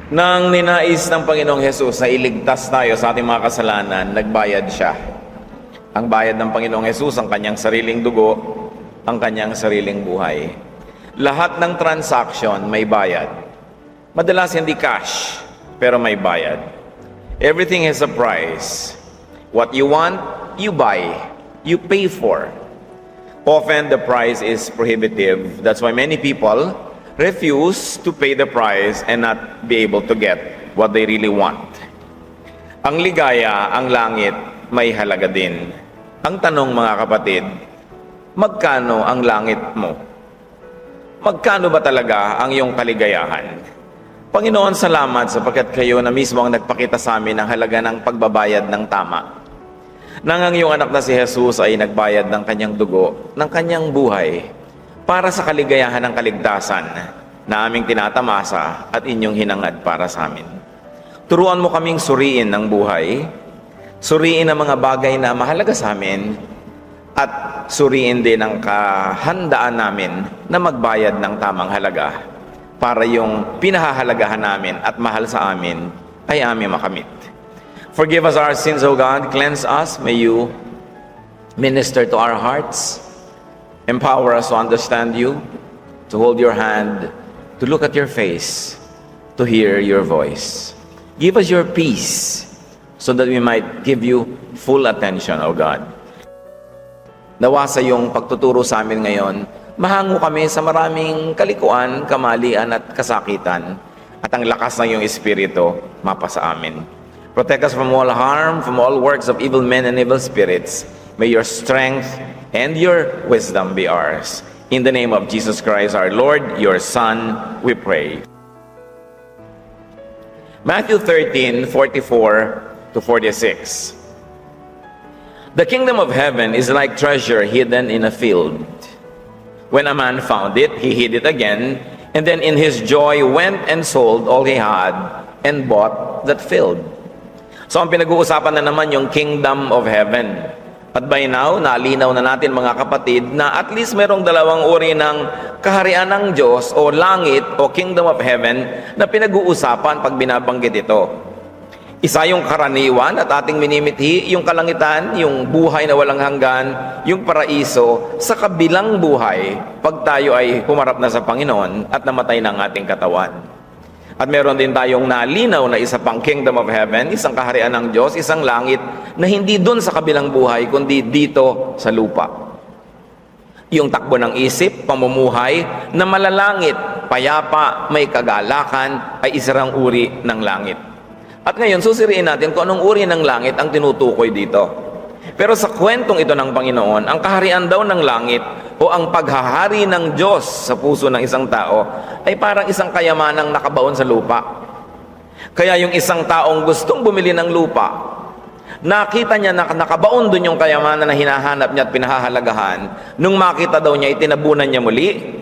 Nang ninais ng Panginoong Hesus na iligtas tayo sa ating mga kasalanan, nagbayad siya. Ang bayad ng Panginoong Hesus, ang kanyang sariling dugo, ang kanyang sariling buhay. Lahat ng transaction may bayad. Madalas hindi cash, pero may bayad. Everything has a price. What you want, you buy. You pay for. Often the price is prohibitive. That's why many people refuse to pay the price and not be able to get what they really want. Ang ligaya, ang langit, may halaga din. Ang tanong, mga kapatid, magkano ang langit mo? Magkano ba talaga ang iyong kaligayahan? Panginoon, salamat sapagkat kayo na mismo ang nagpakita sa amin ng halaga ng pagbabayad ng tama. Nang ang iyong anak na si Jesus ay nagbayad ng kanyang dugo, ng kanyang buhay, para sa kaligayahan ng kaligtasan na aming tinatamasa at inyong hinangad para sa amin. Turuan mo kaming suriin ng buhay, suriin ang mga bagay na mahalaga sa amin, at suriin din ang kahandaan namin na magbayad ng tamang halaga para yung pinahahalagahan namin at mahal sa amin ay aming makamit. Forgive us our sins, O God. Cleanse us. May you minister to our hearts. Empower us to understand you, to hold your hand, to look at your face, to hear your voice. Give us your peace so that we might give you full attention, O God. Nawa sa iyong pagtuturo sa amin ngayon, mahango kami sa maraming kalikuan, kamalian at kasakitan, at ang lakas ng iyong Espiritu mapa sa amin. Protect us from all harm, from all works of evil men and evil spirits. May your strength and your wisdom be ours. In the name of Jesus Christ, our Lord, your Son, we pray. Matthew 13:44-46. The kingdom of heaven is like treasure hidden in a field. When a man found it, he hid it again, and then in his joy went and sold all he had and bought that field. So ang pinag-uusapan na naman yung kingdom of heaven. At by now, nalinaw na natin mga kapatid na at least merong dalawang uri ng kaharian ng Diyos o langit o kingdom of heaven na pinag-uusapan pag binabanggit ito. Isa yung karaniwan at ating minimithi, yung kalangitan, yung buhay na walang hanggan, yung paraiso sa kabilang buhay pag tayo ay humarap na sa Panginoon at namatay ng ating katawan. At meron din tayong nalinaw na isa pang kingdom of heaven, isang kaharian ng Diyos, isang langit na hindi dun sa kabilang buhay, kundi dito sa lupa. Yung takbo ng isip, pamumuhay na malalangit, payapa, may kagalakan, ay isang uri ng langit. At ngayon, susiriin natin kung anong uri ng langit ang tinutukoy dito. Pero sa kwentong ito ng Panginoon, ang kaharian daw ng langit o ang paghahari ng Diyos sa puso ng isang tao ay parang isang kayamanang nakabaon sa lupa. Kaya yung isang taong gustong bumili ng lupa, nakita niya na nakabaon dun yung kayamanan na hinahanap niya at pinahahalagahan. Nung makita daw niya, itinabunan niya muli.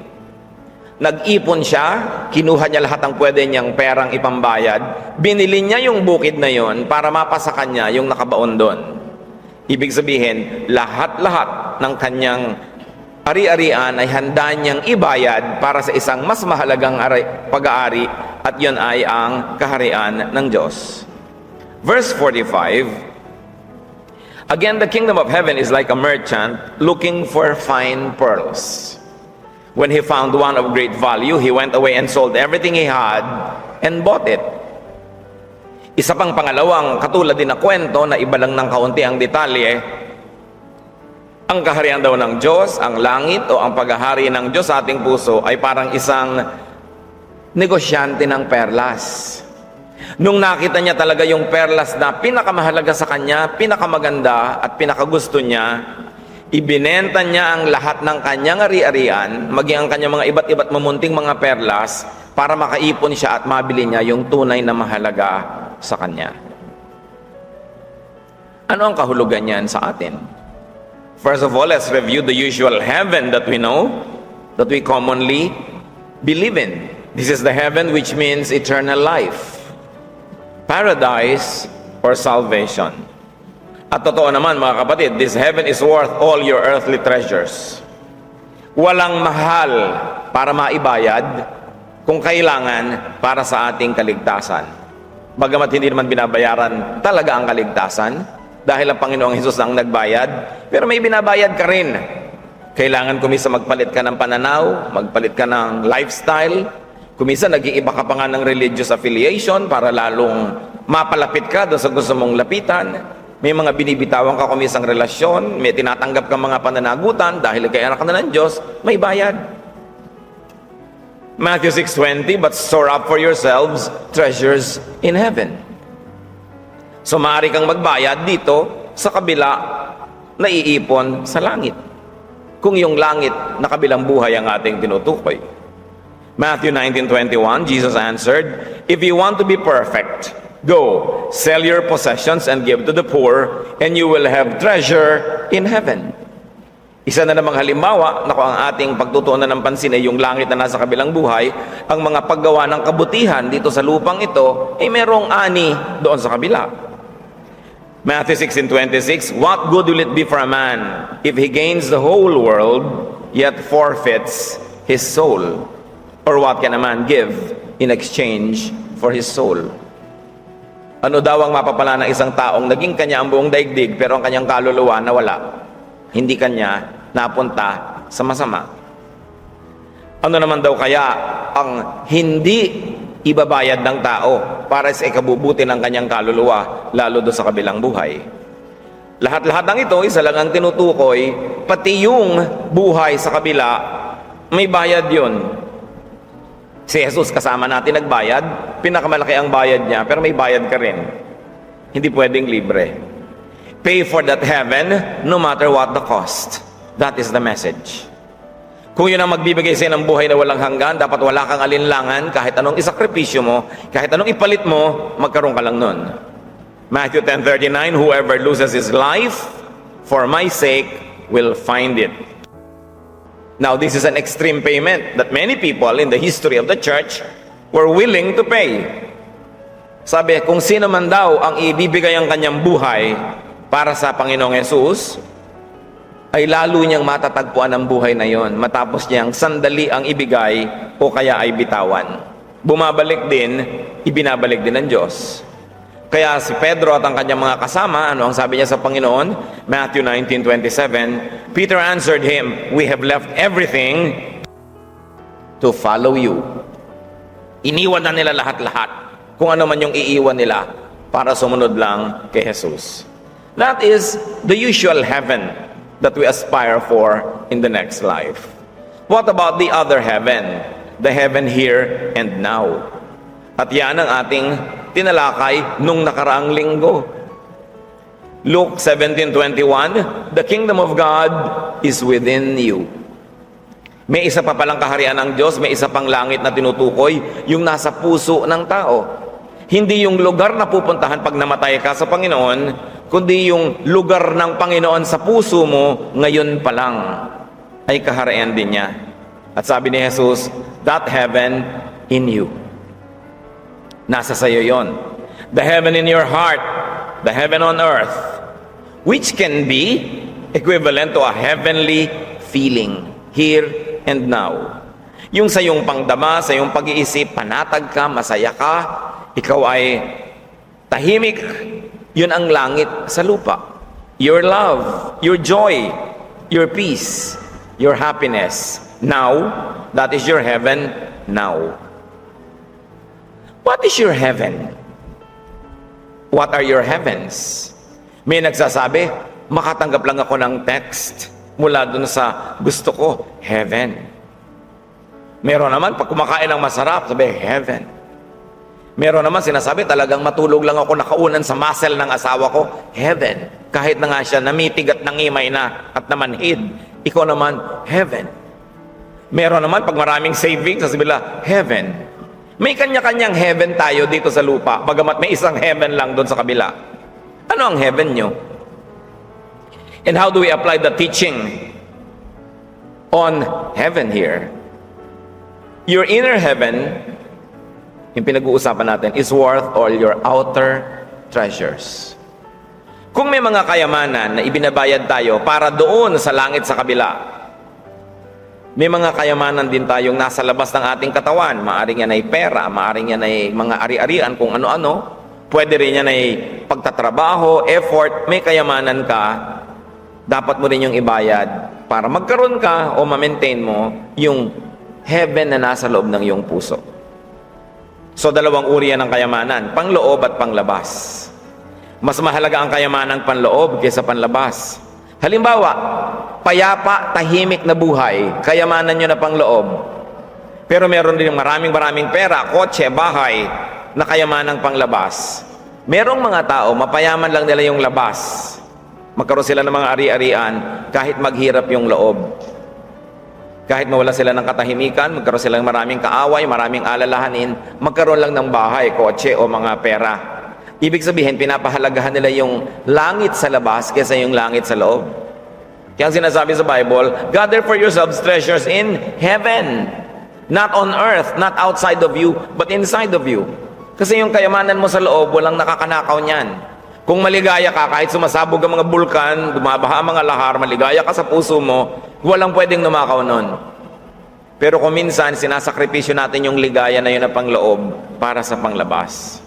Nag-ipon siya, kinuha niya lahat ng pwede niyang perang ipambayad, binili niya yung bukid na yon para mapasa kanya yung nakabaon doon. Ibig sabihin, lahat-lahat ng kanyang ari-arian ay handa niyang ibayad para sa isang mas mahalagang pag-aari, at yun ay ang kaharian ng Diyos. Verse 45, again, the kingdom of heaven is like a merchant looking for fine pearls. When he found one of great value, he went away and sold everything he had and bought it. Isa pang pangalawang katulad din na kwento na iba lang ng kaunti ang detalye. Ang kaharian daw ng Diyos, ang langit o ang paghahari ng Diyos sa ating puso ay parang isang negosyante ng perlas. Nung nakita niya talaga yung perlas na pinakamahalaga sa kanya, pinakamaganda at pinakagusto niya, ibinenta niya ang lahat ng kanyang ari-arian, maging ang kanyang mga iba't mamunting mga perlas, para makaipon siya at mabili niya yung tunay na mahalaga sa kanya. Ano ang kahulugan niyan sa atin? First of all, let's review the usual heaven that we know, that we commonly believe in. This is the heaven which means eternal life, paradise, or salvation. At totoo naman mga kapatid, this heaven is worth all your earthly treasures. Walang mahal para maibayad kung kailangan para sa ating kaligtasan. Bagamat hindi naman binabayaran talaga ang kaligtasan, dahil ang Panginoong Hesus ang nagbayad, pero may binabayad ka rin. Kailangan kumisa magpalit ka ng pananaw, magpalit ka ng lifestyle, kumisa nag-iiba ka pa nga ng religious affiliation para lalong mapalapit ka doon sa gusto mong lapitan. May mga binibitawan ka kumisang relasyon, may tinatanggap ka mga pananagutan dahil kay anak ka na ng Diyos, may bayad. Matthew 6:20, but store up for yourselves treasures in heaven. So maaari kang magbayad dito sa kabila na iipon sa langit. Kung yung langit na kabilang buhay ang ating tinutukoy. Matthew 19:21, Jesus answered, if you want to be perfect, go, sell your possessions and give to the poor, and you will have treasure in heaven. Isa na namang halimbawa na kung ang ating pagtutuunan ng pansin ay yung langit na nasa kabilang buhay, ang mga paggawa ng kabutihan dito sa lupang ito ay merong ani doon sa kabila. Matthew 16:26, what good will it be for a man if he gains the whole world yet forfeits his soul? Or what can a man give in exchange for his soul? Ano daw ang mapapala ng isang taong naging kanya ang buong daigdig pero ang kanyang kaluluwa nawala? Hindi kanya napunta sa masama. Ano naman daw kaya ang hindi ibabayad ng tao para sa ikabubuti ng kanyang kaluluwa, lalo doon sa kabilang buhay? Lahat-lahat ng ito, isa lang ang tinutukoy, pati yung buhay sa kabila, may bayad yun. Si Jesus kasama natin nagbayad, pinakamalaki ang bayad niya, pero may bayad ka rin. Hindi pwedeng libre. Pay for that heaven, no matter what the cost. That is the message. Kung yun ang magbibigay sa'yo ng buhay na walang hanggan, dapat wala kang alinlangan, kahit anong isakripisyo mo, kahit anong ipalit mo, magkaroon ka lang nun. Matthew 10:39, whoever loses his life for my sake will find it. Now, this is an extreme payment that many people in the history of the church were willing to pay. Sabi, kung sino man daw ang ibibigay ang kanyang buhay para sa Panginoong Hesus, ay lalo niyang matatagpuan ang buhay na yon matapos niyang sandali ang ibigay o kaya ay bitawan. Bumabalik din, ibinabalik din ng Diyos. Kaya si Pedro at ang kanyang mga kasama, ano ang sabi niya sa Panginoon? Matthew 19:27, Peter answered him, we have left everything to follow you. Iniwan na nila lahat-lahat, kung ano man yung iiwan nila para sumunod lang kay Jesus. That is the usual heaven that we aspire for in the next life. What about the other heaven? The heaven here and now. At yan ang ating tinalakay nung nakaraang linggo. Luke 17:21, the kingdom of God is within you. May isa pa palang kaharian ng Diyos, may isa pang langit na tinutukoy, yung nasa puso ng tao. Hindi yung lugar na pupuntahan pag namatay ka sa Panginoon, kundi yung lugar ng Panginoon sa puso mo ngayon pa lang ay kaharian din niya. At sabi ni Jesus, that heaven in you. Nasa sayo yon. The heaven in your heart, the heaven on earth, which can be equivalent to a heavenly feeling here and now. Yung sa iyong pangdama, sa iyong pag-iisip, panatag ka, masaya ka, ikaw ay tahimik, yun ang langit sa lupa. Your love, your joy, your peace, your happiness. Now, that is your heaven now. What is your heaven? What are your heavens? May nagsasabi, makatanggap lang ako ng text mula dun sa gusto ko, heaven. Meron naman, pag kumakain ng masarap, sabi, heaven. Meron naman sinasabi, talagang matulog lang ako nakaunan sa muscle ng asawa ko, heaven. Kahit na nga siya namitig at nangimay na at namanhid, ikaw naman, heaven. Meron naman, pag maraming savings, sasabi nila, heaven. May kanya-kanyang heaven tayo dito sa lupa, bagamat may isang heaven lang doon sa kabila. Ano ang heaven nyo? And how do we apply the teaching on heaven here? Your inner heaven, yung pinag-uusapan natin, is worth all your outer treasures. Kung may mga kayamanan na ibinabayad tayo para doon sa langit sa kabila, May mga kayamanan din tayong nasa labas ng ating katawan. Maaring yan ay pera, maaring yan ay mga ari-arian, kung ano-ano. Pwede rin yan ay pagtatrabaho, effort. May kayamanan ka, dapat mo rin yung ibayad para magkaroon ka o ma-maintain mo yung heaven na nasa loob ng iyong puso. So, dalawang uri yan ng kayamanan, panloob at panglabas. Mas mahalaga ang kayamanang panloob kaysa panlabas. Halimbawa, payapa, tahimik na buhay, kayamanan nyo na pangloob. Pero meron din maraming pera, kotse, bahay, na kayamanang panglabas. Merong mga tao, mapayaman lang nila yung labas. Magkaroon sila ng mga ari-arian kahit maghirap yung loob. Kahit mawala sila ng katahimikan, magkaroon sila ng maraming kaaway, maraming alalahanin, magkaroon lang ng bahay, kotse o mga pera. Ibig sabihin, pinapahalagahan nila yung langit sa labas kaysa yung langit sa loob. Kaya ang sinasabi sa Bible, gather for yourselves treasures in heaven, not on earth, not outside of you, but inside of you. Kasi yung kayamanan mo sa loob, walang nakakanakaw niyan. Kung maligaya ka, kahit sumasabog ang mga bulkan, bumabaha ang mga lahar, maligaya ka sa puso mo, walang pwedeng numakaw nun. Pero kung minsan, sinasakripisyo natin yung ligaya na yun na pangloob para sa panglabas.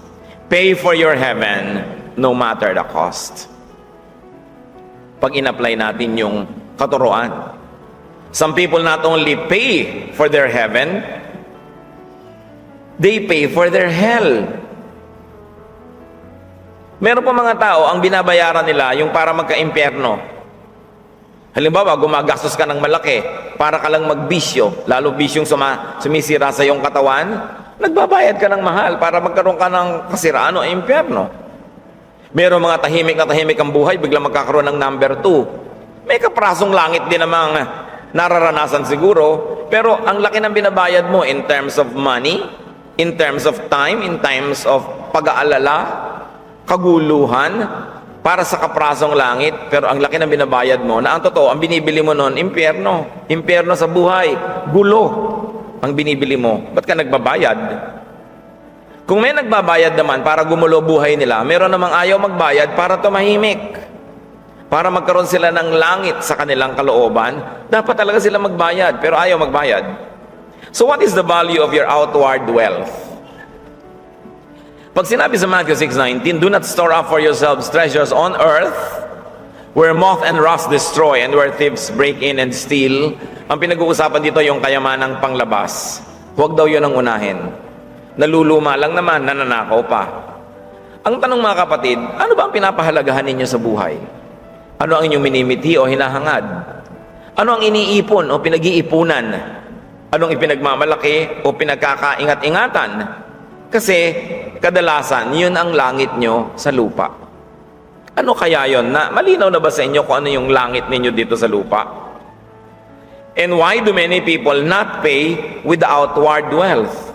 Pay for your heaven, no matter the cost. Pag in-apply natin yung katuruan. Some people not only pay for their heaven, they pay for their hell. Meron pa mga tao, ang binabayaran nila yung para magka-impyerno. Halimbawa, gumagastos ka ng malaki para ka lang magbisyo, lalo bisyong sumisira sa iyong katawan, nagbabayad ka ng mahal para magkaroon ka ng kasiraan o impyerno. Meron mga tahimik na tahimik ang buhay, biglang magkakaroon ng number 2. May kaprasong langit din namang nararanasan siguro, pero ang laki ng binabayad mo in terms of money, in terms of time, in terms of pag-aalala, kaguluhan, para sa kaprasong langit, pero ang laki ng binabayad mo, na ang totoo, ang binibili mo noon, impyerno. Impyerno sa buhay, gulo ang binibili mo. Ba't ka nagbabayad? Kung may nagbabayad naman para gumulo buhay nila, meron namang ayaw magbayad para tumahimik. Para magkaroon sila ng langit sa kanilang kalooban, dapat talaga sila magbayad, pero ayaw magbayad. So what is the value of your outward wealth? Pag sinabi sa Matthew 6:19, do not store up for yourselves treasures on earth, where moth and rust destroy and where thieves break in and steal. Ang pinag-uusapan dito yung kayamanang panglabas. Huwag daw yun ang unahin. Naluluma lang naman, nananakaw pa. Ang tanong mga kapatid, ano ba ang pinapahalagahan ninyo sa buhay? Ano ang inyong minimithi o hinahangad? Ano ang iniipon o pinag-iipunan? Anong ipinagmamalaki o pinagkakaingat-ingatan? Kasi kadalasan, yun ang langit nyo sa lupa. Ano kaya yon? Na malinaw na ba sa inyo kung ano yung langit ninyo dito sa lupa? And why do many people not pay with the outward wealth?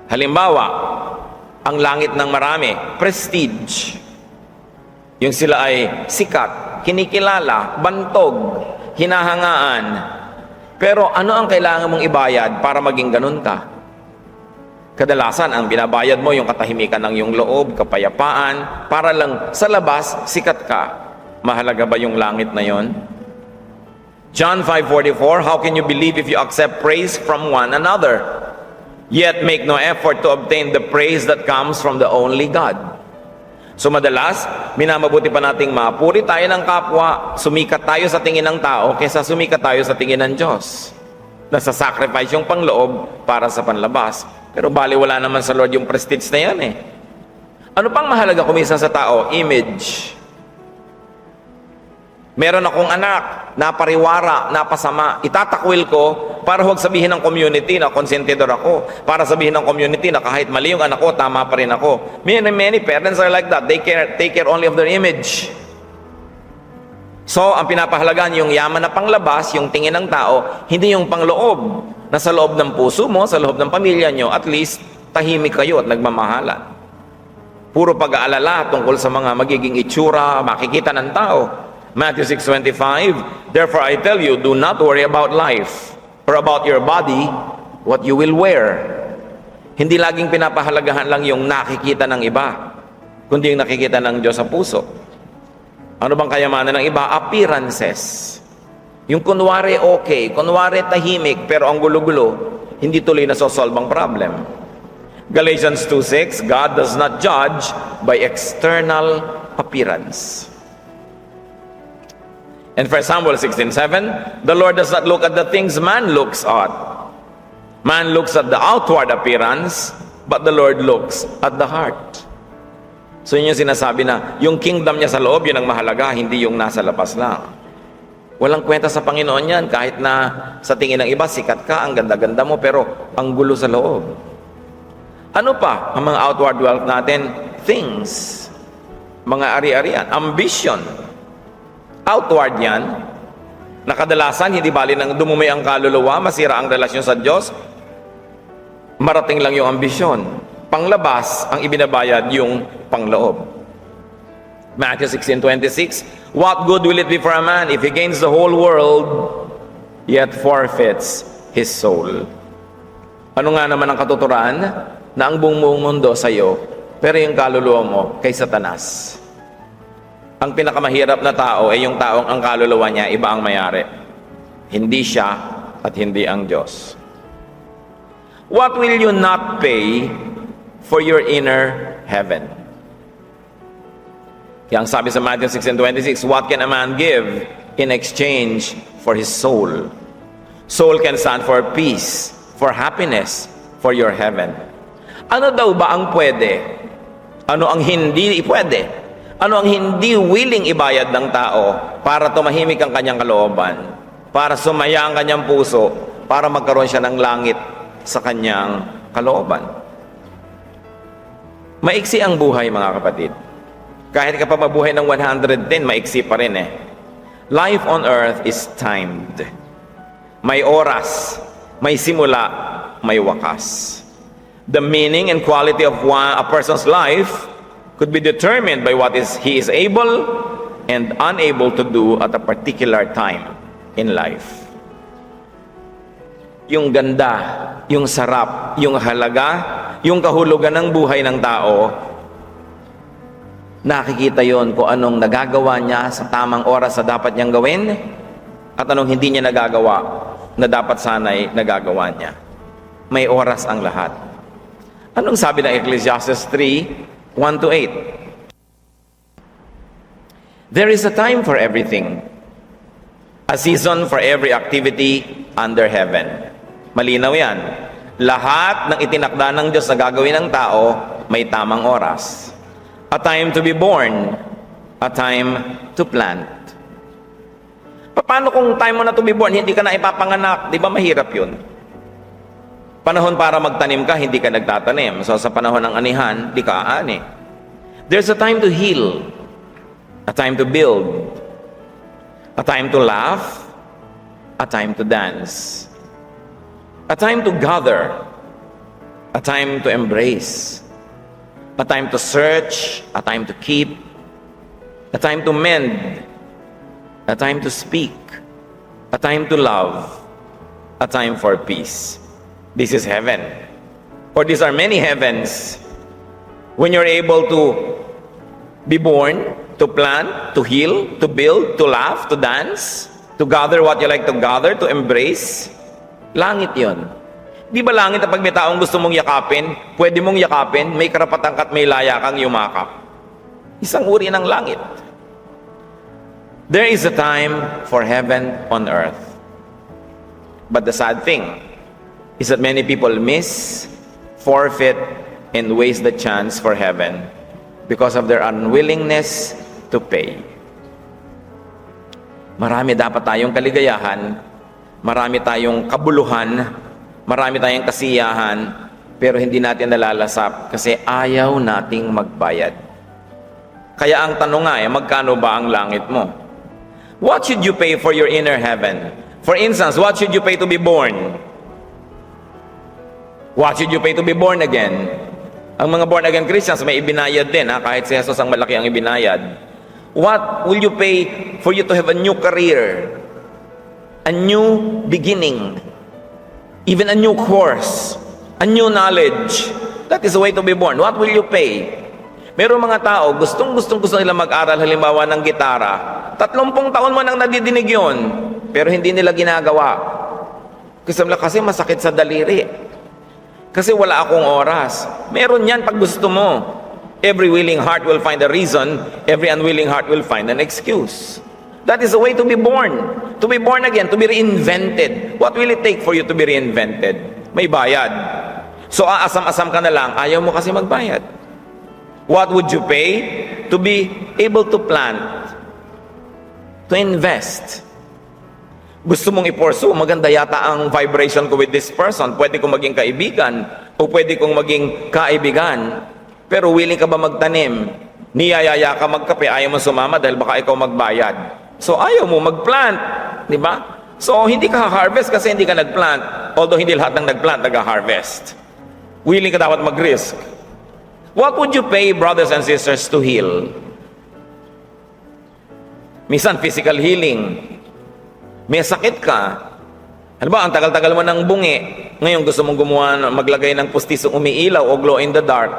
Halimbawa, ang langit ng marami, prestige. Yung sila ay sikat, kinikilala, bantog, hinahangaan. Pero ano ang kailangan mong ibayad para maging ganun ka? Kadalasan, ang binabayad mo yung katahimikan ng iyong loob, kapayapaan, para lang sa labas, sikat ka. Mahalaga ba yung langit na yon? John 5:44, how can you believe if you accept praise from one another, yet make no effort to obtain the praise that comes from the only God? So madalas, minamabuti pa nating mapuri tayo ng kapwa, sumikat tayo sa tingin ng tao, kaysa sumikat tayo sa tingin ng Diyos. Nasa-sacrifice yung pangloob para sa panlabas. Pero bali wala naman sa Lord yung prestige na yan eh. Ano pang mahalaga kuminsan sa tao? Image. Meron akong anak, napariwara, napasama, itatakwil ko para huwag sabihin ng community na konsentidor ako. Para sabihin ng community na kahit mali yung anak ko, tama pa rin ako. Many parents are like that. They take care only of their image. So, ang pinapahalagahan yung yaman na panglabas, yung tingin ng tao, hindi yung pangloob. Nasa loob ng puso mo, sa loob ng pamilya nyo, at least tahimik kayo at nagmamahalan. Puro pag-aalala tungkol sa mga magiging itsura, makikita ng tao. Matthew 6:25, therefore I tell you, do not worry about life or about your body, what you will wear. Hindi laging pinapahalagahan lang yung nakikita ng iba, kundi yung nakikita ng Diyos sa puso. Ano bang kayamanan ng iba? Appearances. Yung kunwari okay, kunwari tahimik, pero ang gulo-gulo, hindi tuloy na solve ang problem. Galatians 2:6, God does not judge by external appearance. And 1 Samuel 16:7, the Lord does not look at the things man looks at. Man looks at the outward appearance, but the Lord looks at the heart. So yun yung sinasabi na, yung kingdom niya sa loob, yun ang mahalaga, hindi yung nasa labas lang. Walang kwenta sa Panginoon yan, kahit na sa tingin ng iba, sikat ka, ang ganda-ganda mo, pero ang gulo sa loob. Ano pa ang mga outward wealth natin? Things. Mga ari-arian. Ambition. Outward yan. Na kadalasan, hindi bali nang dumumi ang kaluluwa, masira ang relasyon sa Diyos, marating lang yung ambisyon. Panglabas, ang ibinabayad yung pangloob. Matthew 16:26, what good will it be for a man if he gains the whole world, yet forfeits his soul? Ano nga naman ang katuturan? Na ang buong mundo sa iyo, pero yung kaluluwa mo kay Satanas. Ang pinakamahirap na tao ay yung taong ang kaluluwa niya, iba ang mayari. Hindi siya at hindi ang Diyos. What will you not pay for your inner heaven? Yang sabi sa Matthew 16:26, what can a man give in exchange for his soul? Soul can stand for peace, for happiness, for your heaven. Ano daw ba ang pwede? Ano ang hindi pwede? Ano ang hindi willing ibayad ng tao para tumahimik ang kanyang kalooban, para sumaya ang kanyang puso, para magkaroon siya ng langit sa kanyang kalooban? Maiksi ang buhay, mga kapatid. Kahit ka pa mabuhay ng 110, maiksi pa rin eh. Life on earth is timed. May oras, may simula, may wakas. The meaning and quality of a person's life could be determined by what he is able and unable to do at a particular time in life. Yung ganda, yung sarap, yung halaga, yung kahulugan ng buhay ng tao, nakikita yon kung anong nagagawa niya sa tamang oras na dapat niyang gawin at anong hindi niya nagagawa na dapat sana'y nagagawa niya. May oras ang lahat. Anong sabi ng Ecclesiastes 3:1-8? There is a time for everything, a season for every activity under heaven. Malinaw yan. Lahat ng itinakda ng Diyos na gagawin ng tao, may tamang oras. A time to be born, a time to plant. Paano kung time mo na to be born, hindi ka na ipapanganak? Di ba mahirap yun? Panahon para magtanim ka, hindi ka nagtatanim. So sa panahon ng anihan, di ka aani. There's a time to heal, a time to build, a time to laugh, a time to dance, a time to gather, a time to embrace, a time to search, a time to keep, a time to mend, a time to speak, a time to love, a time for peace. This is heaven. Or these are many heavens. When you're able to be born, to plant, to heal, to build, to laugh, to dance, to gather what you like to gather, to embrace, langit yon. Di ba langit na pag may taong gusto mong yakapin, pwede mong yakapin, may karapatan ka't may laya kang yumakap? Isang uri ng langit. There is a time for heaven on earth. But the sad thing is that many people miss, forfeit, and waste the chance for heaven because of their unwillingness to pay. Marami dapat tayong kaligayahan, marami tayong kabuluhan, marami tayong kasiyahan, pero hindi natin nalalasap kasi ayaw nating magbayad. Kaya ang tanong nga magkano ba ang langit mo? What should you pay for your inner heaven? For instance, what should you pay to be born? What should you pay to be born again? Ang mga born again Christians may ibinayad din, kahit si Jesus ang malaki ang ibinayad. What will you pay for you to have a new career? A new beginning? Even a new course? A new knowledge? That is the way to be born. What will you pay? Merong mga tao, gusto nila mag-aral halimbawa ng gitara. 30 taon mo nang nadidinig yun. pero hindi nila ginagawa. Kasi masakit sa daliri. Kasi wala akong oras. Meron yan pag gusto mo. Every willing heart will find a reason. Every unwilling heart will find an excuse. That is the way to be born. To be born again, to be reinvented. What will it take for you to be reinvented? May bayad. So aasam-asam ka na lang, ayaw mo kasi magbayad. What would you pay to be able to plant, to invest? Gusto mong i-pursue, maganda yata ang vibration ko with this person. Pwede kong maging kaibigan o pwede kong maging kaibigan. Pero willing ka ba magtanim? Niyayaya ka magkape, ayaw mo sumama dahil baka ikaw magbayad. So ayaw mo magplant, di ba? So hindi ka harvest kasi hindi ka nagplant. Although hindi lahat ng nagplant nag-harvest. Willing ka dapat mag-risk. What would you pay, brothers and sisters, to heal? Minsan, physical healing. May sakit ka. Halimbawa, ang tagal-tagal mo ng bungi. Ngayon, gusto mong gumawa, maglagay ng pustisong umiilaw o glow in the dark.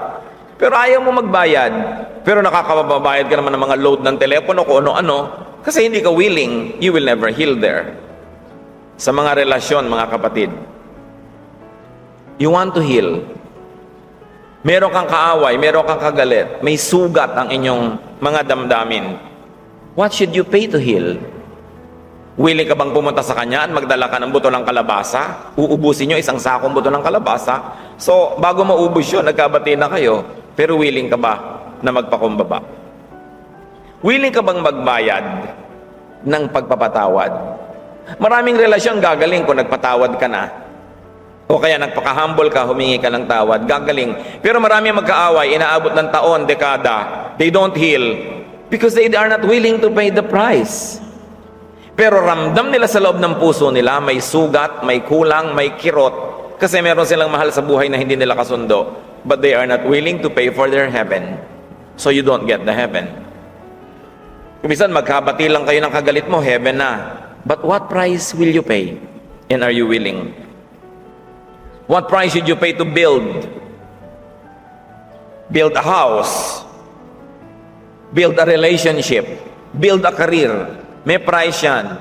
Pero ayaw mo magbayad. Pero nakakababayad ka naman ng mga load ng telepono kung ano-ano. Kasi hindi ka willing, you will never heal there. Sa mga relasyon, mga kapatid. You want to heal. Meron kang kaaway, meron kang kagalit, may sugat ang inyong mga damdamin. What should you pay to heal? Willing ka bang pumunta sa kanya at magdala ka ng buto ng kalabasa? Uubusin nyo isang sakong buto ng kalabasa. So, bago maubos yun, nagkabati na kayo. Pero willing ka ba na magpakumbaba? Willing ka bang magbayad ng pagpapatawad? Maraming relasyon gagaling kung nagpatawad ka na. O kaya nagpaka-humble ka, humingi ka ng tawad, gagaling. Pero marami magkaaway, inaabot ng taon, dekada, they don't heal because they are not willing to pay the price. Pero ramdam nila sa loob ng puso nila, may sugat, may kulang, may kirot, kasi meron silang mahal sa buhay na hindi nila kasundo. But they are not willing to pay for their heaven. So you don't get the heaven. Kung minsan magkabati lang kayo ng kagalit mo, heaven na. But what price will you pay? And are you willing? What price should you pay to build? Build a house. Build a relationship. Build a career. May price yan.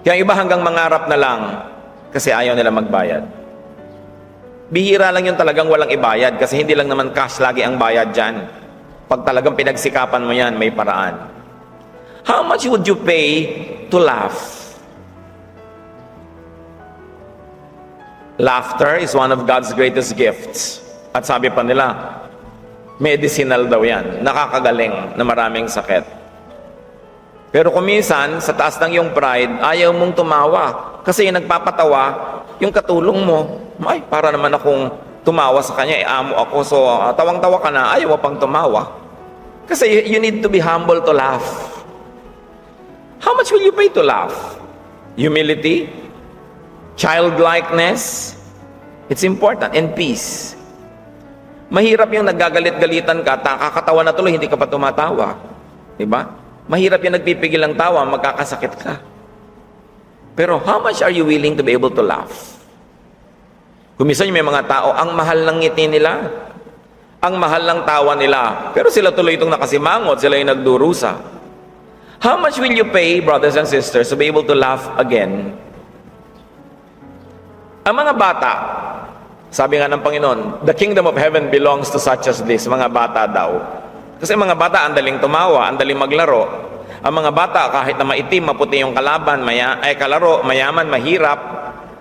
Kaya iba hanggang mangarap na lang kasi ayaw nila magbayad. Bihira lang yung talagang walang ibayad kasi hindi lang naman cash lagi ang bayad dyan. Pag talagang pinagsikapan mo yan, may paraan. How much would you pay to laugh? Laughter is one of God's greatest gifts. At sabi pa nila, medicinal daw yan. Nakakagaling na maraming sakit. Pero kung minsan, sa taas ng iyong pride, ayaw mong tumawa. Kasi yung nagpapatawa, yung katulong mo, ay, para naman akong tumawa sa kanya, amo ako, so tawang-tawa ka na, ayaw mo pang tumawa. Kasi you need to be humble to laugh. How much will you pay to laugh? Humility? Childlikeness, it's important, and peace. Mahirap yung naggagalit-galitan ka, kakatawa na tuloy, hindi ka pa tumatawa. Diba? Mahirap yung nagpipigil ng tawa, magkakasakit ka. Pero how much are you willing to be able to laugh? Kumisan may mga tao, ang mahal ng ngiti nila, ang mahal ng tawa nila, pero sila tuloy itong nakasimangot, sila yung nagdurusa. How much will you pay, brothers and sisters, to be able to laugh again? Ang mga bata, sabi nga ng Panginoon, the kingdom of heaven belongs to such as this, mga bata daw. Kasi mga bata, andaling tumawa, andaling maglaro. Ang mga bata, kahit na maitim, maputi yung kalaban, kalaro, mayaman, mahirap,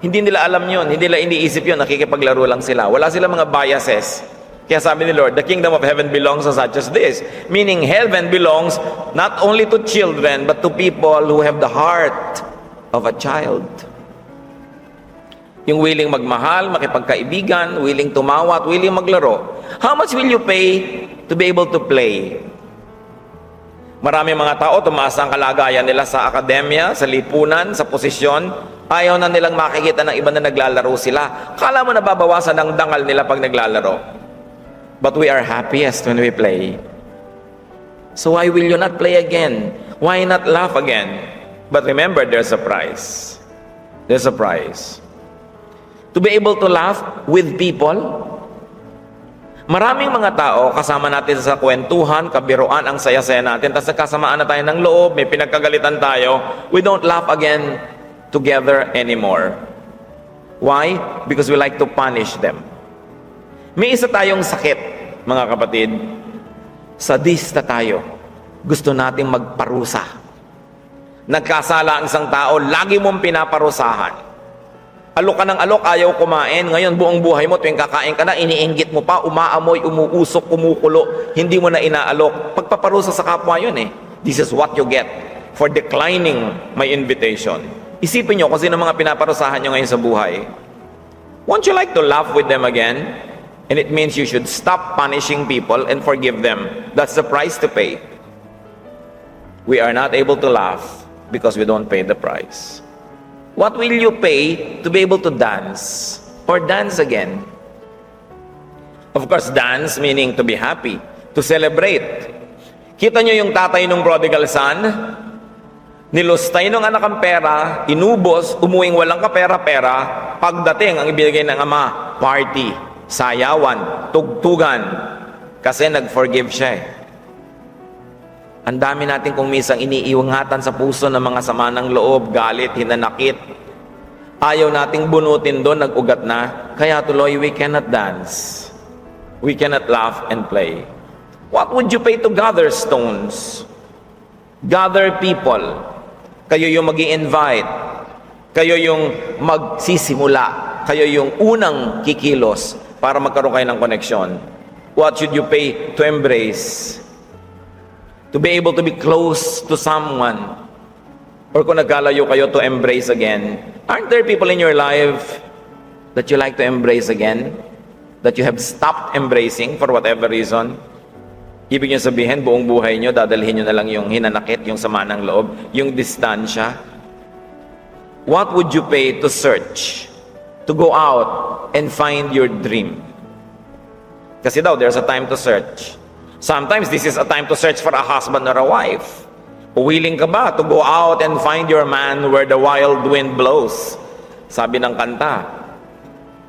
hindi nila alam yun, hindi nila iniisip yun, nakikipaglaro lang sila. Wala silang mga biases. Kaya sabi ni Lord, the kingdom of heaven belongs to such as this. Meaning, heaven belongs not only to children, but to people who have the heart of a child. Yung willing magmahal, makipagkaibigan, willing tumawa, at willing maglaro. How much will you pay to be able to play? Marami mga tao, tumaas ang kalagayan nila sa akademya, sa lipunan, sa posisyon. Ayaw na nilang makikita ng iba na naglalaro sila. Kala mo nababawasan ang dangal nila pag naglalaro. But we are happiest when we play. So why will you not play again? Why not laugh again? But remember, there's a price. There's a price. To be able to laugh with people. Maraming mga tao, kasama natin sa kwentuhan, kabiruan, ang saya-saya natin, tapos nagkasamaan na tayo ng loob, may pinagkagalitan tayo, we don't laugh again together anymore. Why? Because we like to punish them. May isa tayong sakit, mga kapatid. Sadista tayo. Gusto nating magparusa. Nagkasala ang isang tao, lagi mong pinaparusahan. Alok ka ng alok, ayaw kumain. Ngayon, buong buhay mo, tuwing kakain ka na, iniinggit mo pa, umaamoy, umuusok, kumukulo, hindi mo na inaalok. Pagpaparusa sa kapwa yun eh. This is what you get for declining my invitation. Isipin nyo kung sino mga pinaparusahan nyo ngayon sa buhay. Won't you like to laugh with them again? And it means you should stop punishing people and forgive them. That's the price to pay. We are not able to laugh because we don't pay the price. What will you pay to be able to dance or dance again? Of course, dance meaning to be happy, to celebrate. Kita nyo yung tatay ng prodigal son? Nilustay ng anak ang pera, inubos, umuwing walang kapera-pera, pagdating ang ibigay ng ama, party, sayawan, tugtugan, kasi nag-forgive siya eh. Ang dami natin kung minsan iniiwangatan sa puso ng mga sama ng loob, galit, hinanakit. Ayaw nating bunutin doon, nag-ugat na. Kaya tuloy, we cannot dance. We cannot laugh and play. What would you pay to gather stones? Gather people. Kayo yung mag-i-invite. Kayo yung magsisimula. Kayo yung unang kikilos para magkaroon kayo ng koneksyon. What should you pay to embrace? To be able to be close to someone. Or kung nagkalayo kayo, to embrace again. Aren't there people in your life that you like to embrace again? That you have stopped embracing for whatever reason? Ibig niyo sabihin, buong buhay niyo, dadalhin niyo na lang yung hinanakit, yung sama ng loob, yung distansya. What would you pay to search? To go out and find your dream? Kasi daw, there's a time to search. Sometimes this is a time to search for a husband or a wife. Willing ka ba to go out and find your man where the wild wind blows? Sabi ng kanta.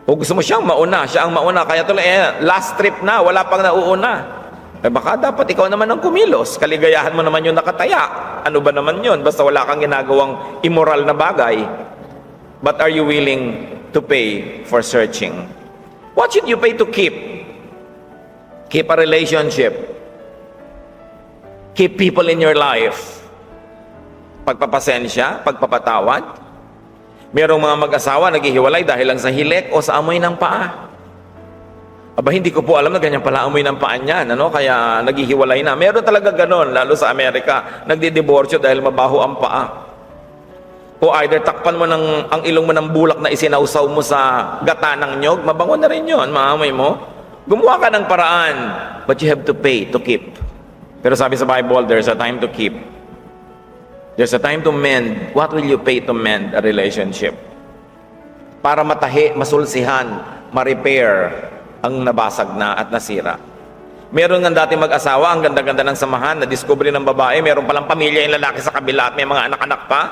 O gusto mo siyang mauna, siya ang mauna. Kaya tuloy, last trip na, wala pang nauuna. Baka dapat ikaw naman ang kumilos. Kaligayahan mo naman yung nakataya. Ano ba naman yun? Basta wala kang ginagawang immoral na bagay. But are you willing to pay for searching? What should you pay to keep? Keep a relationship. Keep people in your life. Pagpapasensya, pagpapatawad. Merong mga mag-asawa naghihiwalay dahil lang sa hilik o sa amoy ng paa. Aba, hindi ko po alam na ganyan pala amoy ng paa niyan, ano? Kaya naghihiwalay na. Meron talaga ganon, lalo sa Amerika. Nagdidiborsyo dahil mabaho ang paa. O either takpan mo ang ilong mo ng bulak na isinausaw mo sa gata ng nyog, mabango na rin yun, maamoy mo. Gumawa ka ng paraan, but you have to pay to keep. Pero sabi sa Bible, there's a time to keep. There's a time to mend. What will you pay to mend a relationship? Para matahi, masulsihan, ma-repair ang nabasag na at nasira. Meron nga dati mag-asawa, ang ganda-ganda ng samahan, na-discovery ng babae, meron palang pamilya yung lalaki sa kabila at may mga anak-anak pa.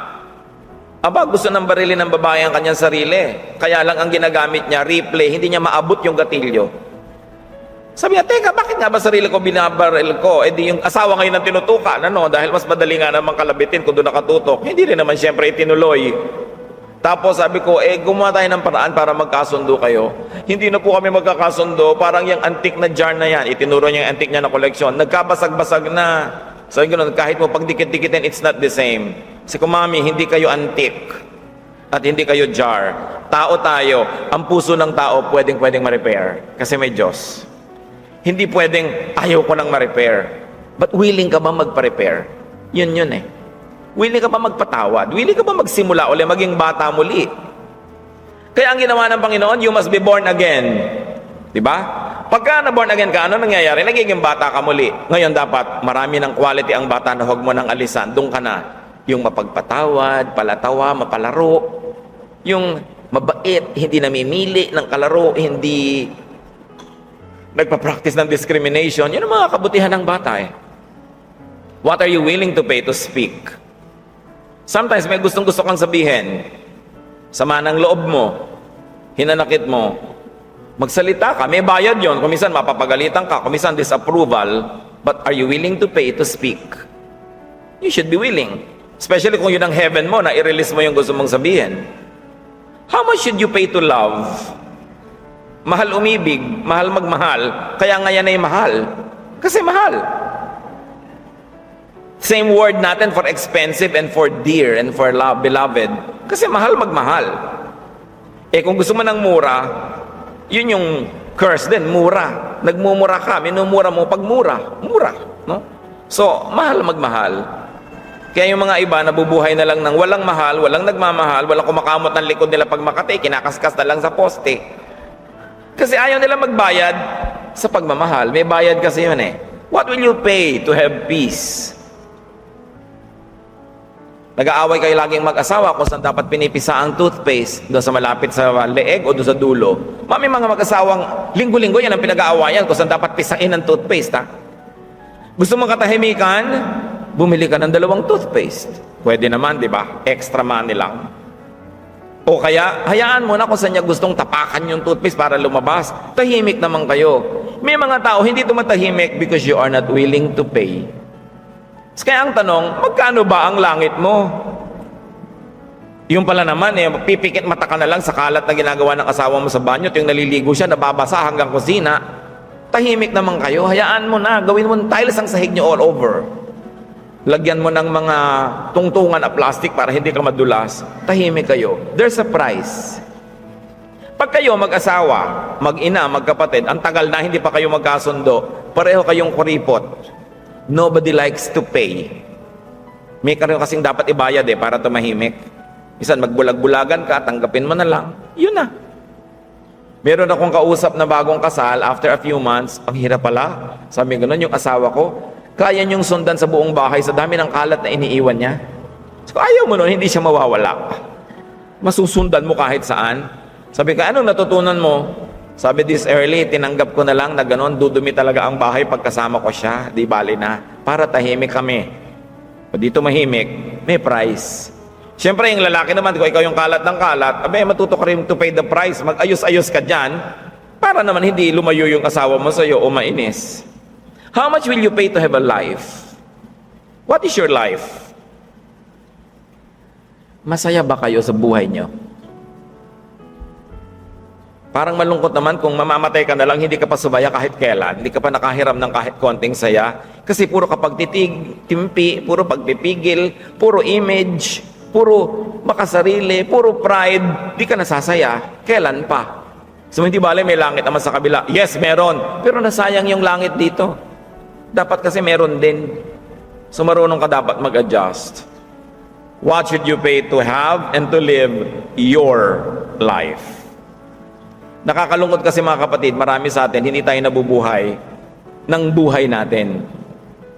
Aba, gusto ng barili ng babae ang kanyang sarili. Kaya lang ang ginagamit niya, replay, hindi niya maabot yung gatilyo. Sabi niya, teka, bakit nga ba sarili ko binabaril ko? Eh di yung asawa ngayon ang tinutukan, ano? Dahil mas madali nga namang kalabitin kung doon nakatutok. Hindi rin naman siyempre itinuloy. Tapos sabi ko, gumawa tayo ng paraan para magkasundo kayo. Hindi na po kami magkakasundo, parang yung antique na jar na yan, itinuro niya yung antique niya na koleksyon, nagkabasag-basag na. Sabi ko, kahit mo pagdikit-dikitin, it's not the same. Kasi kung mami, hindi kayo antique at hindi kayo jar. Tao tayo, ang puso ng tao pwedeng ma-repair kasi may Diyos. Hindi pwedeng ayaw ko nang ma-repair. But willing ka ba magpa-repair? Yun eh. Willing ka ba magpatawad? Willing ka ba magsimula uli, maging bata muli? Kaya ang ginawa ng Panginoon, you must be born again. Diba? Pagka na-born again ka, ano nangyayari? Nagiging bata ka muli. Ngayon dapat, marami ng quality ang bata na huwag mo nang alisan. Doon ka na. Yung mapagpatawad, palatawa, mapalaro. Yung mabait, hindi namimili ng kalaro, hindi nagpa-practice ng discrimination. Yun ang mga kabutihan ng bata eh. What are you willing to pay to speak? Sometimes may gustong-gusto kang sabihin. Sama ng loob mo. Hinanakit mo. Magsalita ka. May bayad yon. Kung minsan mapapagalitan ka. Kung minsan disapproval. But are you willing to pay to speak? You should be willing. Especially kung yun ang heaven mo, na i-release mo yung gusto mong sabihin. How much should you pay to love? Mahal umibig, mahal magmahal, kaya nga yan ay mahal. Kasi mahal. Same word natin for expensive and for dear and for love, beloved. Kasi mahal magmahal. Eh kung gusto mo ng mura, yun yung curse din, mura. Nagmumura ka, minumura mo pag mura. Mura, no? So, mahal magmahal. Kaya yung mga iba, nabubuhay na lang ng walang mahal, walang nagmamahal, walang kumakamot ng likod nila pag Makati, kinakaskas na lang sa poste. Kasi ayaw nila magbayad sa pagmamahal. May bayad kasi yun eh. What will you pay to have peace? Nag-aaway kayo laging mag-asawa kung saan dapat pinipisa ang toothpaste, doon sa malapit sa leeg o doon sa dulo. May mga mag-asawang linggo-linggo yan ang pinag-aawayan kung saan dapat pisain ang toothpaste. Ha? Gusto mong katahimikan? Bumili ka ng 2 toothpaste. Pwede naman, di ba? Extra money lang. O kaya, hayaan mo na kung saan niya gustong tapakan yung toothpaste para lumabas. Tahimik naman kayo. May mga tao hindi tumatahimik because you are not willing to pay. Kaya ang tanong, magkano ba ang langit mo? Yung pala naman, pipikit mata ka na lang sa kalat na ginagawa ng asawa mo sa banyo, yung naliligo siya, nababasa hanggang kusina. Tahimik naman kayo, hayaan mo na, gawin mo tiles ang sahig niyo all over. Lagyan mo ng mga tungtungan na plastic para hindi ka madulas. Tahimik kayo. There's a price. Pag kayo mag-asawa, mag-ina, magkapatid, ang tagal na hindi pa kayo magkasundo, pareho kayong kuripot. Nobody likes to pay. May kayo kasing dapat ibayad para tumahimik. Isan magbulag-bulagan ka, tanggapin mo na lang. Yun na. Meron akong kausap na bagong kasal, after a few months, ang hirap pala. Sabi gano'n, yung asawa ko, kaya niyong sundan sa buong bahay sa dami ng kalat na iniiwan niya. So, ayaw mo nun, hindi siya mawawala. Masusundan mo kahit saan. Sabi ka, anong natutunan mo? Sabi, this early, tinanggap ko na lang na gano'n, dudumi talaga ang bahay pagkasama ko siya. Di bali na. Para tahimik kami. O dito mahimik, may price. Siyempre, yung lalaki naman, kung ikaw yung kalat ng kalat, matuto ka rin to pay the price. Mag-ayos-ayos ka dyan, para naman hindi lumayo yung asawa mo sa'yo o mainis. How much will you pay to have a life? What is your life? Masaya ba kayo sa buhay nyo? Parang malungkot naman kung mamamatay ka na lang, hindi ka pa subaya kahit kailan, hindi ka pa nakahiram ng kahit konting saya, kasi puro kapag timpi, puro pagpipigil, puro image, puro makasarili, puro pride, di ka nasasaya. Kailan pa? So hindi bale may langit naman sa kabila. Yes, meron. Pero nasayang yung langit dito. Dapat kasi meron din. So marunong ka dapat mag-adjust. What should you pay to have and to live your life? Nakakalungkot kasi mga kapatid, marami sa atin, hindi tayo nabubuhay ng buhay natin.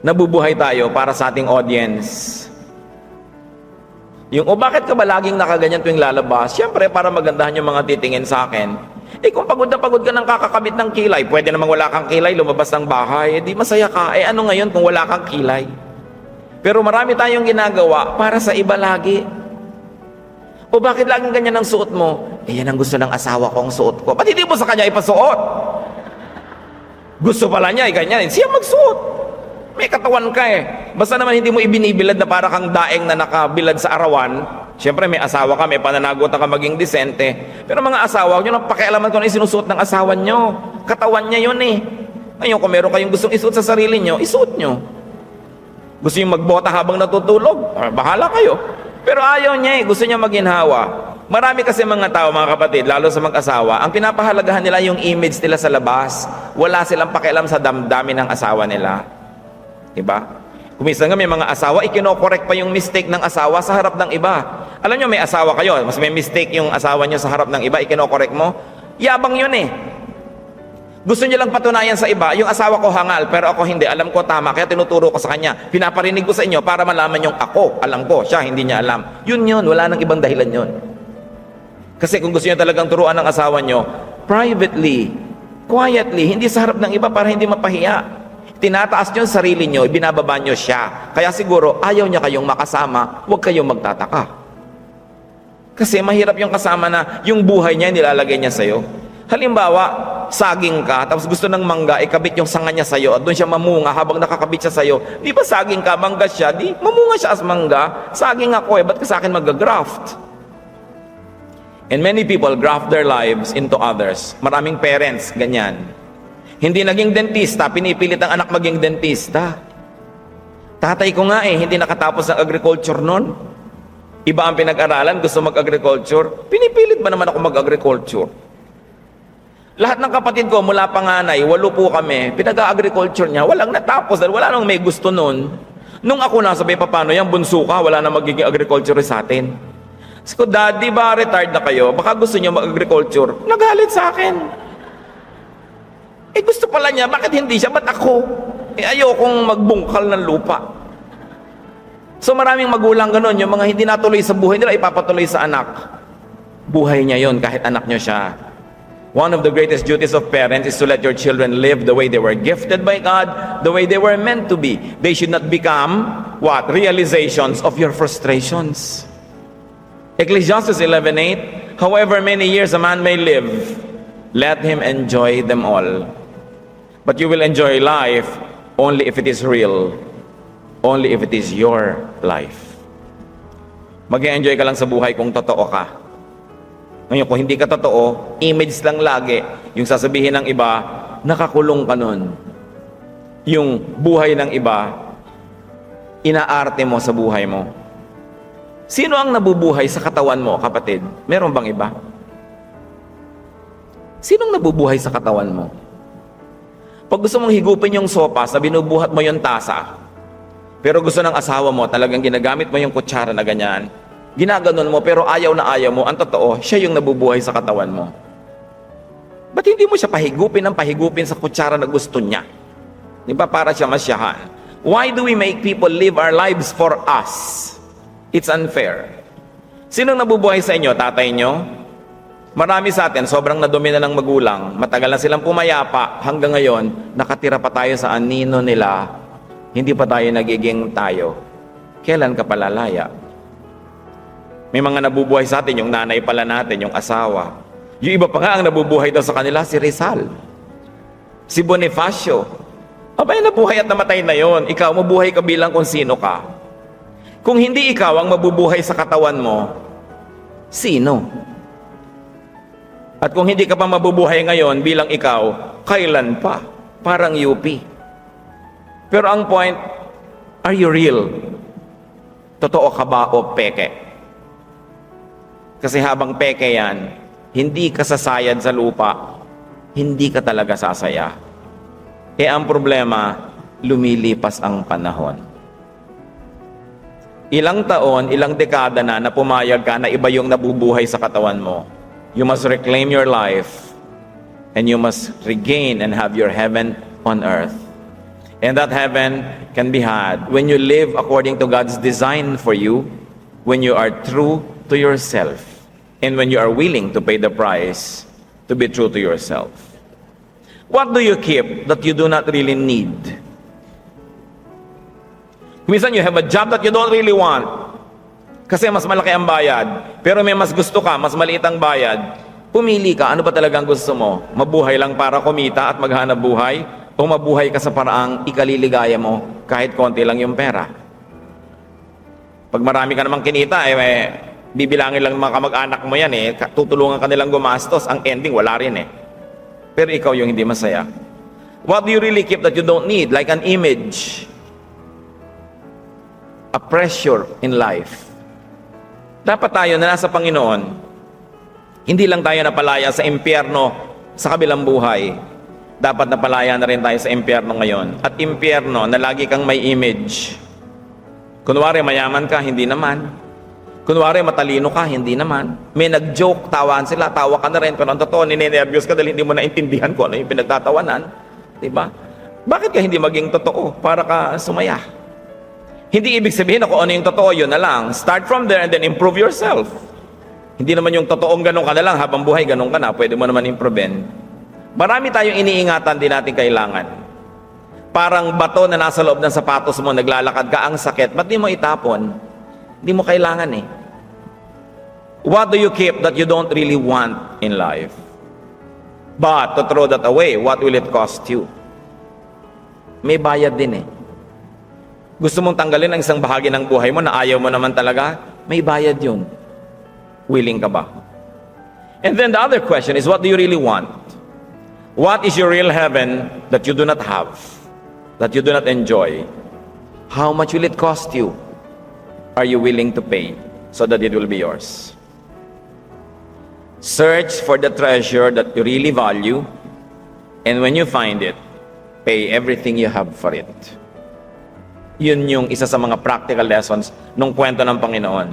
Nabubuhay tayo para sa ating audience. Yung, bakit ka ba laging nakaganyan tuwing lalabas? Siyempre, para magandahan yung mga titingin sa akin. Kung pagod na pagod ka ng kakakabit ng kilay, pwede namang wala kang kilay, lumabas ng bahay, di masaya ka. Ano ngayon kung wala kang kilay? Pero marami tayong ginagawa para sa iba lagi. O bakit laging ganyan ang suot mo? Yan ang gusto ng asawa ko ang suot ko. Ba't hindi mo sa kanya ipasuot? Gusto pala niya, ganyan. Siya magsuot. May katawan ka Basta naman hindi mo ibinibilad na para kang daeng na nakabilad sa arawan. Siyempre may asawa ka, may pananagot ka maging disente. Pero mga asawa, huwag nyo nang pakialaman kung ano yung sinusuot ng asawa nyo. Katawan niya yun Ngayon, kung meron kayong gustong isuot sa sarili nyo, isuot nyo. Gusto nyo magbota habang natutulog? Bahala kayo. Pero ayaw niya gusto niya maginhawa. Marami kasi mga tao, mga kapatid, lalo sa mag-asawa, ang pinapahalagahan nila yung image nila sa labas. Wala silang pakialam sa damdamin ng asawa nila. Diba? Kuminsan nga may mga asawa, ikinokorek pa yung mistake ng asawa sa harap ng iba. Alam nyo, may asawa kayo, mas may mistake yung asawa nyo sa harap ng iba, ikinokorek mo. Yabang yun Gusto nyo lang patunayan sa iba, yung asawa ko hangal, pero ako hindi, alam ko tama, kaya tinuturo ko sa kanya. Pinaparinig ko sa inyo para malaman yung ako, alam ko, siya hindi niya alam. Yun, wala nang ibang dahilan yun. Kasi kung gusto nyo talagang turuan ng asawa nyo, privately, quietly, hindi sa harap ng iba para hindi mapahiya. Tinataas nyo ang sarili nyo, ibinababa nyo siya. Kaya siguro, ayaw niya kayong makasama, huwag kayong magtataka. Kasi mahirap yung kasama na yung buhay niya nilalagay niya sa'yo. Halimbawa, saging ka, tapos gusto ng mangga, ikabit yung sanga niya sa'yo, at doon siya mamunga habang nakakabit siya sa'yo. Di ba saging ka, mangga siya, di mamunga siya as mangga, saging ako ba't ka sa akin mag-graft? And many people graft their lives into others. Maraming parents, ganyan. Hindi naging dentista, pinipilit ang anak maging dentista. Tatay ko nga hindi nakatapos ng agriculture noon. Iba ang pinag-aralan, gusto mag-agriculture. Pinipilit ba naman ako mag-agriculture? Lahat ng kapatid ko, mula panganay, 8 po kami, pinag-agriculture niya, walang natapos dahil wala nang may gusto noon. Nung ako nasabay, paano yan, bunso ka, wala na magiging agriculture sa atin. Sabi ko, Daddy, ba retired na kayo? Baka gusto niyo mag-agriculture. Nagalit sa akin. Gusto pala niya, bakit hindi siya? Ba't ako? Ayokong magbungkal ng lupa. So maraming magulang ganun, yung mga hindi natuloy sa buhay nila, ipapatuloy sa anak. Buhay niya yon kahit anak niyo siya. One of the greatest duties of parents is to let your children live the way they were gifted by God, the way they were meant to be. They should not become, what? Realizations of your frustrations. Ecclesiastes 11:8, however many years a man may live, let him enjoy them all. But you will enjoy life only if it is real, only if it is your life. Mag-enjoy ka lang sa buhay kung totoo ka. Ngayon, kung hindi ka totoo, image lang lagi. Yung sasabihin ng iba, nakakulong ka nun. Yung buhay ng iba, inaarte mo sa buhay mo. Sino ang nabubuhay sa katawan mo, kapatid? Meron bang iba? Sinong nabubuhay sa katawan mo? Pag gusto mong higupin yung sopas na binubuhat mo yung tasa, pero gusto ng asawa mo, talagang ginagamit mo yung kutsara na ganyan, ginaganon mo, pero ayaw na ayaw mo, ang totoo, siya yung nabubuhay sa katawan mo. Ba't hindi mo siya pahigupin ng pahigupin sa kutsara na gusto niya? Di ba para siya masyahan? Why do we make people live our lives for us? It's unfair. Sinong nabubuhay sa inyo? Tatay nyo? Marami sa atin, sobrang nadumi na ng magulang, matagal na silang pumayapa, hanggang ngayon, nakatira pa tayo sa anino nila, hindi pa tayo nagiging tayo. Kailan ka palalaya? May mga nabubuhay sa atin, yung nanay pala natin, yung asawa. Yung iba pa nga ang nabubuhay daw sa kanila, si Rizal, si Bonifacio. Abay, nabuhay at namatay na yon. Ikaw, mabuhay ka bilang kung sino ka. Kung hindi ikaw ang mabubuhay sa katawan mo, sino? At kung hindi ka pa mabubuhay ngayon bilang ikaw, kailan pa? Parang UP. Pero ang point, are you real? Totoo ka ba o peke? Kasi habang peke yan, hindi ka sasayad sa lupa, hindi ka talaga sasaya. Ang problema, lumilipas ang panahon. Ilang taon, ilang dekada na pumayag ka na iba yung nabubuhay sa katawan mo. You must reclaim your life and you must regain and have your heaven on earth. And that heaven can be had when you live according to God's design for you, when you are true to yourself, and when you are willing to pay the price to be true to yourself. What do you keep that you do not really need? Minsan you have a job that you don't really want, kasi mas malaki ang bayad, pero may mas gusto ka, mas maliit ang bayad. Pumili ka, ano ba talagang gusto mo? Mabuhay lang para kumita at maghanap buhay? O mabuhay ka sa paraang ikaliligaya mo kahit konti lang yung pera? Pag marami ka namang kinita, bibilangin lang mga kamag-anak mo yan tutulungan ka nilang gumastos, ang ending wala rin Pero ikaw yung hindi masaya. What do you really keep that you don't need? Like an image, a pressure in life. Dapat tayo na nasa Panginoon, hindi lang tayo napalaya sa impyerno sa kabilang buhay. Dapat napalaya na rin tayo sa impyerno ngayon. At impyerno na lagi kang may image. Kunwari mayaman ka, hindi naman. Kunwari matalino ka, hindi naman. May nag-joke, tawaan sila, tawa ka na rin. Pero ang totoo, ninenervyos ka dahil hindi mo naintindihan kung ano yung pinagtatawanan. Diba? Bakit ka hindi maging totoo para ka sumaya? Hindi ibig sabihin na kung ano yung totoo, yun na lang. Start from there and then improve yourself. Hindi naman yung totoong ganun ka na lang, habang buhay ganun ka na, pwede mo naman improvein. Marami tayong iniingatan din natin kailangan. Parang bato na nasa loob ng sapatos mo, naglalakad ka, ang sakit, ba't di mo itapon? Hindi mo kailangan What do you keep that you don't really want in life? But to throw that away, what will it cost you? May bayad din eh. Gusto mong tanggalin ang isang bahagi ng buhay mo na ayaw mo naman talaga? May bayad yun. Willing ka ba? And then the other question is, what do you really want? What is your real heaven that you do not have, that you do not enjoy? How much will it cost you? Are you willing to pay so that it will be yours? Search for the treasure that you really value, and when you find it, pay everything you have for it. Yun yung isa sa mga practical lessons nung kwento ng Panginoon.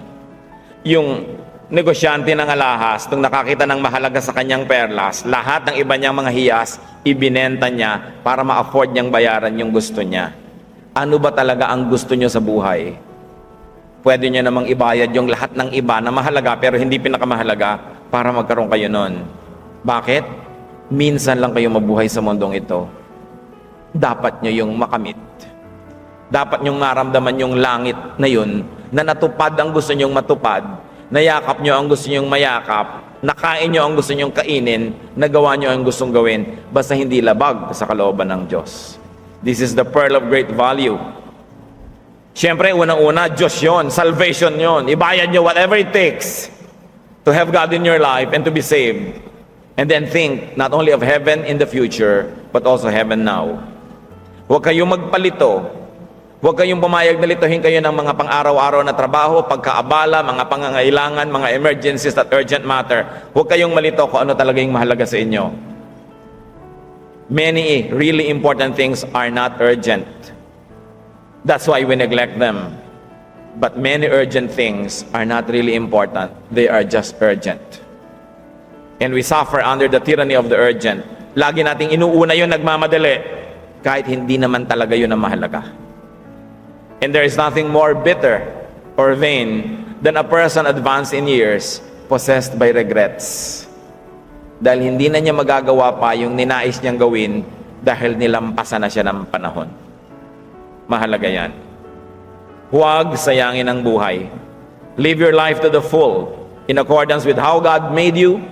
Yung negosyante ng alahas, nung nakakita ng mahalaga sa kanyang perlas, lahat ng iba niyang mga hiyas, ibinenta niya para ma-afford niyang bayaran yung gusto niya. Ano ba talaga ang gusto niyo sa buhay? Pwede niyo namang ibayad yung lahat ng iba na mahalaga pero hindi pinakamahalaga para magkaroon kayo nun. Bakit? Minsan lang kayo mabuhay sa mundong ito. Dapat niyo yung makamit. Dapat niyong maramdaman yung langit na yun, na natupad ang gusto niyong matupad, nayakap niyo ang gusto niyong mayakap, nakain niyo ang gusto niyong kainin, nagawa niyo ang gustong gawin, basta hindi labag sa kalooban ng Diyos. This is the pearl of great value. Siyempre, unang-una, Diyos yun, salvation yun. Ibayad niyo whatever it takes to have God in your life and to be saved. And then think not only of heaven in the future, but also heaven now. Huwag kayong magpalito. Huwag kayong pumayag na lituhin kayo ng mga pang-araw-araw na trabaho, pagkaabala, mga pangangailangan, mga emergencies that urgent matter. Huwag kayong malito kung ano talaga yung mahalaga sa inyo. Many really important things are not urgent. That's why we neglect them. But many urgent things are not really important. They are just urgent. And we suffer under the tyranny of the urgent. Lagi nating inuuna yung nagmamadali, kahit hindi naman talaga yun ang mahalaga. And there is nothing more bitter or vain than a person advanced in years, possessed by regrets. Dahil hindi na niya magagawa pa yung ninais niyang gawin dahil nilampasan na siya ng panahon. Mahalaga yan. Huwag sayangin ang buhay. Live your life to the full, in accordance with how God made you,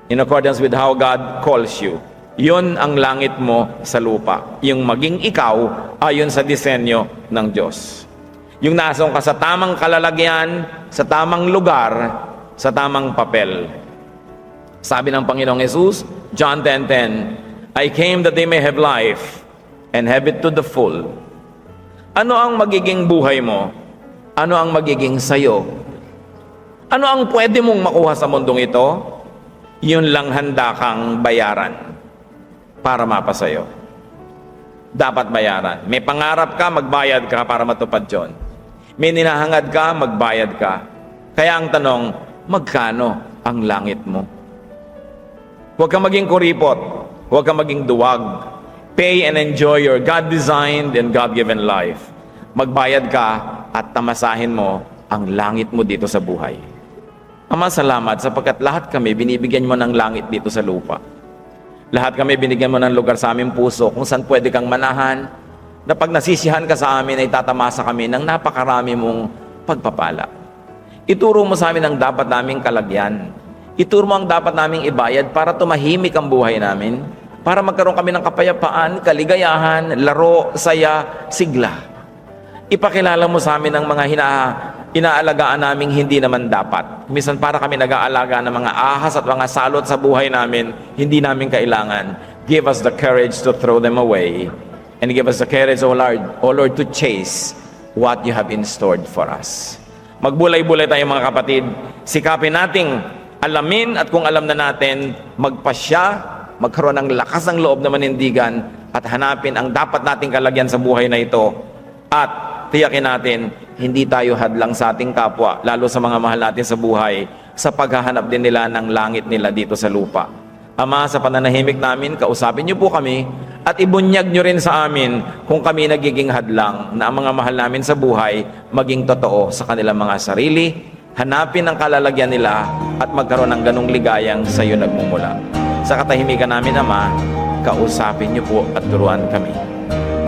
in accordance with how God calls you. Yun ang langit mo sa lupa. Yung maging ikaw ayon sa disenyo ng Diyos. Yung nasong ka sa tamang kalalagyan, sa tamang lugar, sa tamang papel. Sabi ng Panginoong Jesus, John 10:10, I came that they may have life and have it to the full. Ano ang magiging buhay mo? Ano ang magiging sayo? Ano ang pwede mong makuha sa mundong ito? Yun lang handa kang bayaran para mapasayo. Dapat bayaran. May pangarap ka, magbayad ka para matupad yun. May ninahangad ka, magbayad ka. Kaya ang tanong, magkano ang langit mo? Huwag kang maging kuripot. Huwag kang maging duwag. Pay and enjoy your God-designed and God-given life. Magbayad ka at tamasahin mo ang langit mo dito sa buhay. Ama, salamat sapagkat lahat kami binibigyan mo ng langit dito sa lupa. Lahat kami binigyan mo ng lugar sa aming puso kung saan pwede kang manahan, na pag nasisihan ka sa amin ay tatamasa kami ng napakarami mong pagpapala. Ituro mo sa amin ang dapat naming kalagyan. Ituro mo ang dapat naming ibayad para tumahimik ang buhay namin, para magkaroon kami ng kapayapaan, kaligayahan, laro, saya, sigla. Ipakilala mo sa amin ang mga inaalagaan naming hindi naman dapat. Minsan para kami nag-aalaga ng mga ahas at mga salot sa buhay namin, hindi namin kailangan. Give us the courage to throw them away. And give us the courage, O Lord, to chase what you have in store for us. Magbulay-bulay tayo mga kapatid. Sikapin nating alamin at kung alam na natin, magpasya, magkaroon ng lakas ng loob na manindigan at hanapin ang dapat nating kalagyan sa buhay na ito. At tiyakin natin, hindi tayo hadlang sa ating kapwa, lalo sa mga mahal natin sa buhay, sa paghahanap din nila ng langit nila dito sa lupa. Ama, sa pananahimik namin, kausapin niyo po kami at ibunyag niyo rin sa amin kung kami nagiging hadlang na ang mga mahal namin sa buhay maging totoo sa kanilang mga sarili, hanapin ang kalalagyan nila at magkaroon ng ganong ligayang sa iyo nagmumula. Sa katahimikan namin, Ama, kausapin niyo po at turuan kami.